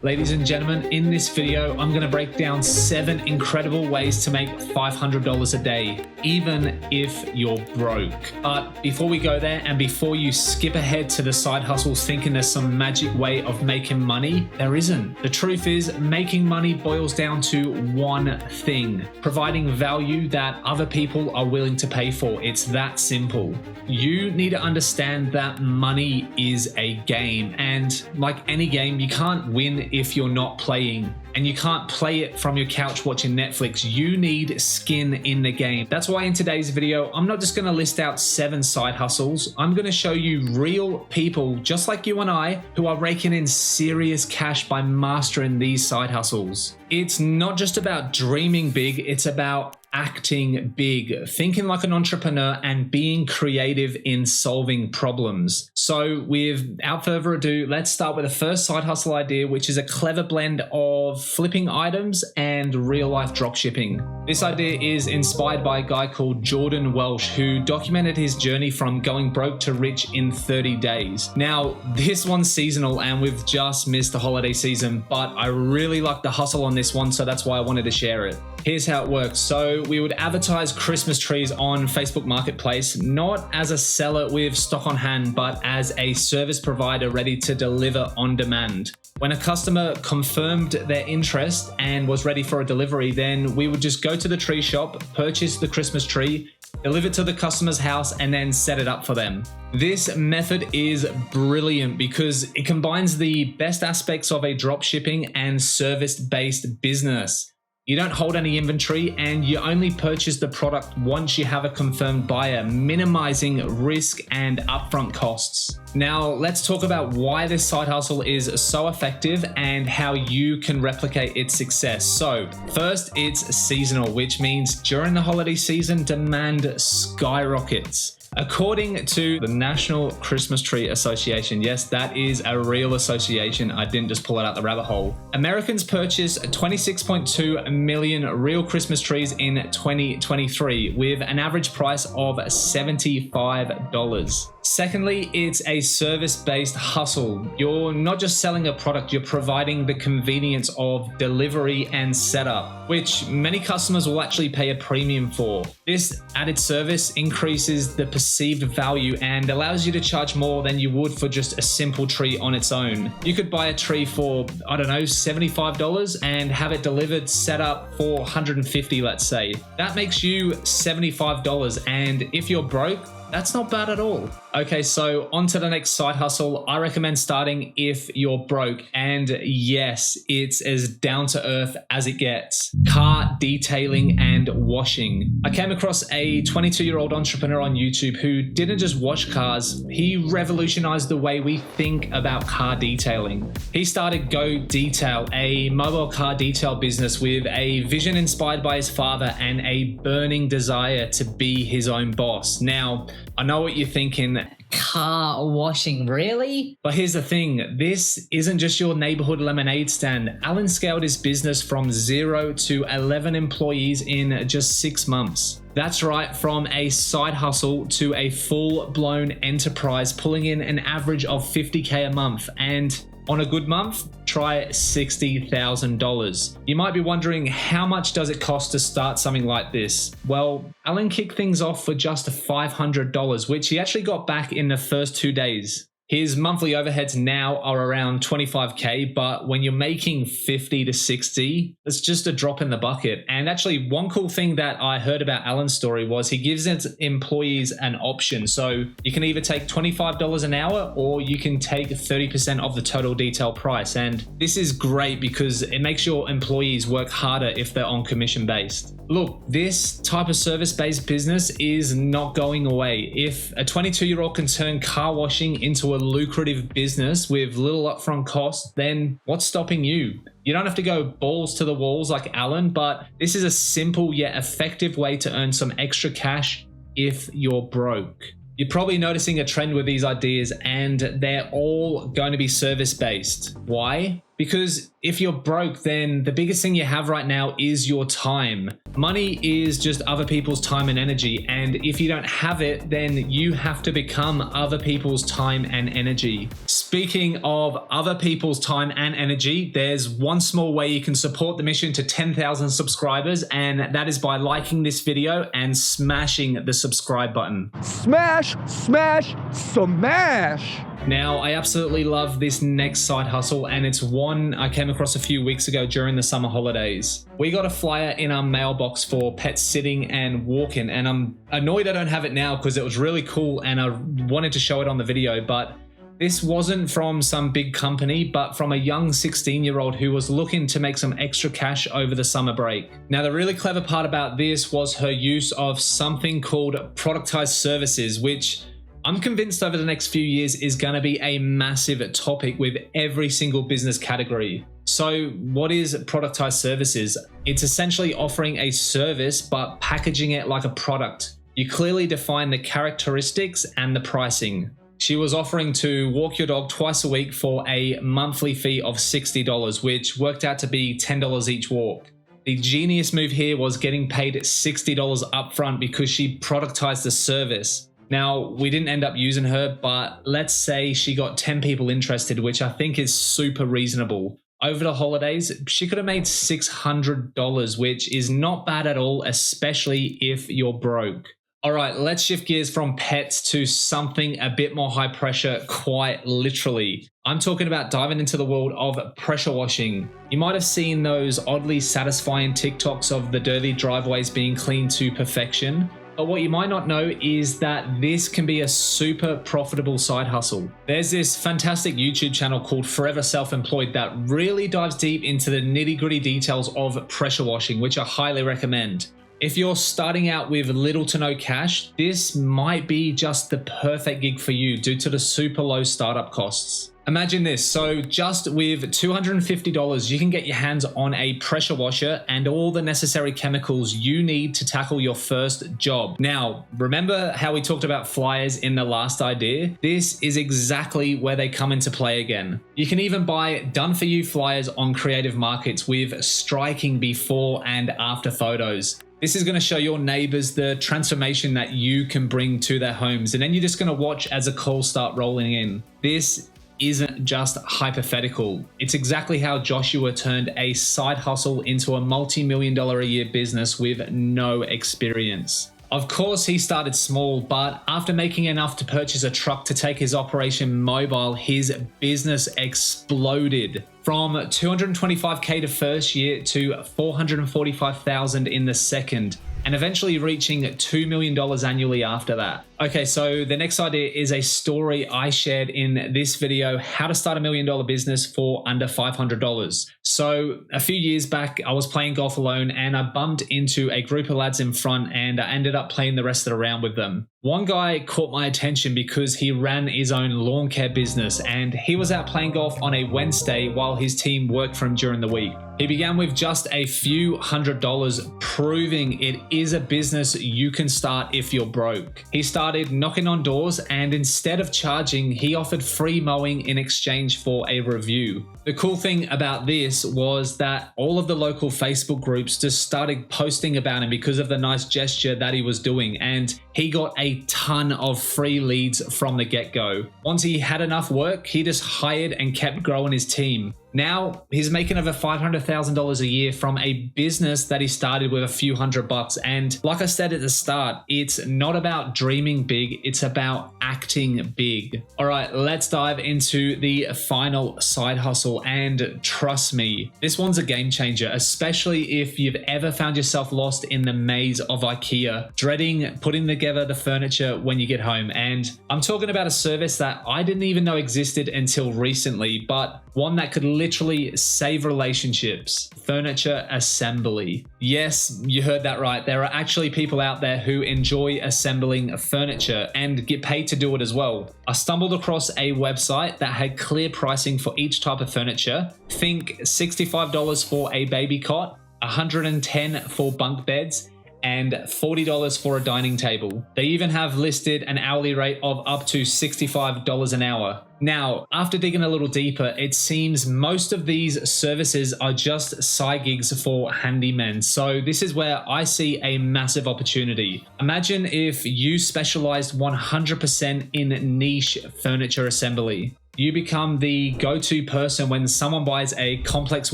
Ladies and gentlemen, in this video, I'm going to break down 7 incredible ways to make $500 a day, even if you're broke. But before we go there, and before you skip ahead to the side hustles thinking there's some magic way of making money, there isn't. The truth is, making money boils down to one thing: providing value that other people are willing to pay for. It's that simple. You need to understand that money is a game, and like any game, you can't win if you're not playing. And you can't play it from your couch watching Netflix. You need skin in the game. That's why in today's video, I'm not just gonna list out 7 side hustles. I'm gonna show you real people just like you and I who are raking in serious cash by mastering these side hustles. It's not just about dreaming big, it's about acting big, thinking like an entrepreneur and being creative in solving problems. So without further ado, let's start with the first side hustle idea, which is a clever blend of flipping items and real life dropshipping. This idea is inspired by a guy called Jordan Welsh, who documented his journey from going broke to rich in 30 days. Now, this one's seasonal and we've just missed the holiday season, but I really like the hustle on this one, so that's why I wanted to share it. Here's how it works. So we would advertise Christmas trees on Facebook Marketplace, not as a seller with stock on hand, but as a service provider ready to deliver on demand. When a customer confirmed their interest and was ready for a delivery, then we would just go to the tree shop, purchase the Christmas tree, deliver it to the customer's house, and then set it up for them. This method is brilliant because it combines the best aspects of a dropshipping and service-based business. You don't hold any inventory and you only purchase the product once you have a confirmed buyer, minimizing risk and upfront costs. Now, let's talk about why this side hustle is so effective and how you can replicate its success. So, first, it's seasonal, which means during the holiday season, demand skyrockets. According to the National Christmas Tree Association, yes, that is a real association. I didn't just pull it out the rabbit hole. Americans purchased 26.2 million real Christmas trees in 2023 with an average price of $75. Secondly, it's a service-based hustle. You're not just selling a product, you're providing the convenience of delivery and setup, which many customers will actually pay a premium for. This added service increases the perceived value and allows you to charge more than you would for just a simple tree on its own. You could buy a tree for, I don't know, $75 and have it delivered, set up for $150, let's say. That makes you $75, and if you're broke, that's not bad at all. Okay, so on to the next side hustle. I recommend starting if you're broke. And yes, it's as down to earth as it gets. Car detailing and washing. I came across a 22-year-old entrepreneur on YouTube who didn't just wash cars, he revolutionized the way we think about car detailing. He started Go Detail, a mobile car detail business with a vision inspired by his father and a burning desire to be his own boss. Now, I know what you're thinking. Car washing, really? But here's the thing, this isn't just your neighborhood lemonade stand. Alan scaled his business from 0 to 11 employees in just 6 months. That's right, from a side hustle to a full-blown enterprise, pulling in an average of $50K a month, and on a good month, try $60,000. You might be wondering, how much does it cost to start something like this? Well, Alan kicked things off for just $500, which he actually got back in the first 2 days. His monthly overheads now are around $25K, but when you're making 50 to 60, it's just a drop in the bucket. And actually, one cool thing that I heard about Alan's story was he gives his employees an option. So you can either take $25 an hour or you can take 30% of the total detail price. And this is great because it makes your employees work harder if they're on commission based. Look, this type of service-based business is not going away. If a 22-year-old can turn car washing into a lucrative business with little upfront costs, then what's stopping you? You don't have to go balls to the walls like Alan, but this is a simple yet effective way to earn some extra cash if you're broke. You're probably noticing a trend with these ideas, and they're all going to be service-based. Why? Because if you're broke, then the biggest thing you have right now is your time. Money is just other people's time and energy. And if you don't have it, then you have to become other people's time and energy. Speaking of other people's time and energy, there's one small way you can support the mission to 10,000 subscribers, and that is by liking this video and smashing the subscribe button. Smash, smash, smash! Now, I absolutely love this next side hustle, and it's one I came across a few weeks ago during the summer holidays. We got a flyer in our mailbox for pet sitting and walking, and I'm annoyed I don't have it now because it was really cool and I wanted to show it on the video, but this wasn't from some big company, but from a young 16-year-old who was looking to make some extra cash over the summer break. Now, the really clever part about this was her use of something called productized services, which I'm convinced over the next few years is going to be a massive topic with every single business category. So what is productized services? It's essentially offering a service but packaging it like a product. You clearly define the characteristics and the pricing. She was offering to walk your dog twice a week for a monthly fee of $60, which worked out to be $10 each walk. The genius move here was getting paid $60 upfront because she productized the service. Now, we didn't end up using her, but let's say she got 10 people interested, which I think is super reasonable. Over the holidays, she could have made $600, which is not bad at all, especially if you're broke. All right, let's shift gears from pets to something a bit more high pressure, quite literally. I'm talking about diving into the world of pressure washing. You might have seen those oddly satisfying TikToks of the dirty driveways being cleaned to perfection. But what you might not know is that this can be a super profitable side hustle. There's this fantastic YouTube channel called Forever Self-Employed that really dives deep into the nitty-gritty details of pressure washing, which I highly recommend. If you're starting out with little to no cash, this might be just the perfect gig for you due to the super low startup costs. Imagine this, so just with $250, you can get your hands on a pressure washer and all the necessary chemicals you need to tackle your first job. Now, remember how we talked about flyers in the last idea? This is exactly where they come into play again. You can even buy done-for-you flyers on Creative Markets with striking before and after photos. This is going to show your neighbors the transformation that you can bring to their homes, and then you're just going to watch as the calls start rolling in. This isn't just hypothetical. It's exactly how Joshua turned a side hustle into a multi-million-dollar a year business with no experience. Of course, he started small, but after making enough to purchase a truck to take his operation mobile, his business exploded. From $225K the first year to $445,000 in the second, and eventually reaching $2 million annually after that. Okay, so the next idea is a story I shared in this video, how to start $1 million business for under $500. So a few years back, I was playing golf alone and I bumped into a group of lads in front and I ended up playing the rest of the round with them. One guy caught my attention because he ran his own lawn care business and he was out playing golf on a Wednesday while his team worked for him during the week. He began with just a few $100s, proving it is a business you can start if you're broke. He started knocking on doors and instead of charging, he offered free mowing in exchange for a review. The cool thing about this was that all of the local Facebook groups just started posting about him because of the nice gesture that he was doing, and he got a ton of free leads from the get-go. Once he had enough work, he just hired and kept growing his team. Now he's making over $500,000 a year from a business that he started with a few $100. And like I said at the start, it's not about dreaming big, it's about acting big. All right, let's dive into the final side hustle. And trust me, this one's a game changer, especially if you've ever found yourself lost in the maze of IKEA, dreading putting together the furniture when you get home. And I'm talking about a service that I didn't even know existed until recently, but one that could literally save relationships: furniture assembly. Yes, you heard that right. There are actually people out there who enjoy assembling furniture and get paid to do it as well. I stumbled across a website that had clear pricing for each type of furniture. Think $65 for a baby cot, $110 for bunk beds, and $40 for a dining table. They even have listed an hourly rate of up to $65 an hour. Now, after digging a little deeper, it seems most of these services are just side gigs for handymen. So this is where I see a massive opportunity. Imagine if you specialized 100% in niche furniture assembly. You become the go-to person when someone buys a complex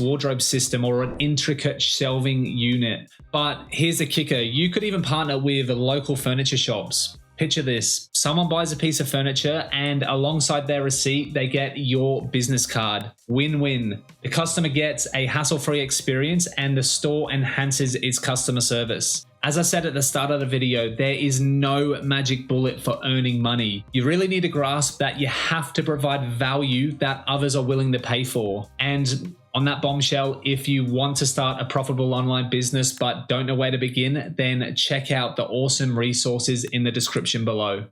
wardrobe system or an intricate shelving unit. But here's the kicker, you could even partner with local furniture shops. Picture this, someone buys a piece of furniture and alongside their receipt, they get your business card. Win-win. The customer gets a hassle-free experience and the store enhances its customer service. As I said at the start of the video, there is no magic bullet for earning money. You really need to grasp that you have to provide value that others are willing to pay for. And on that bombshell, if you want to start a profitable online business but don't know where to begin, then check out the awesome resources in the description below.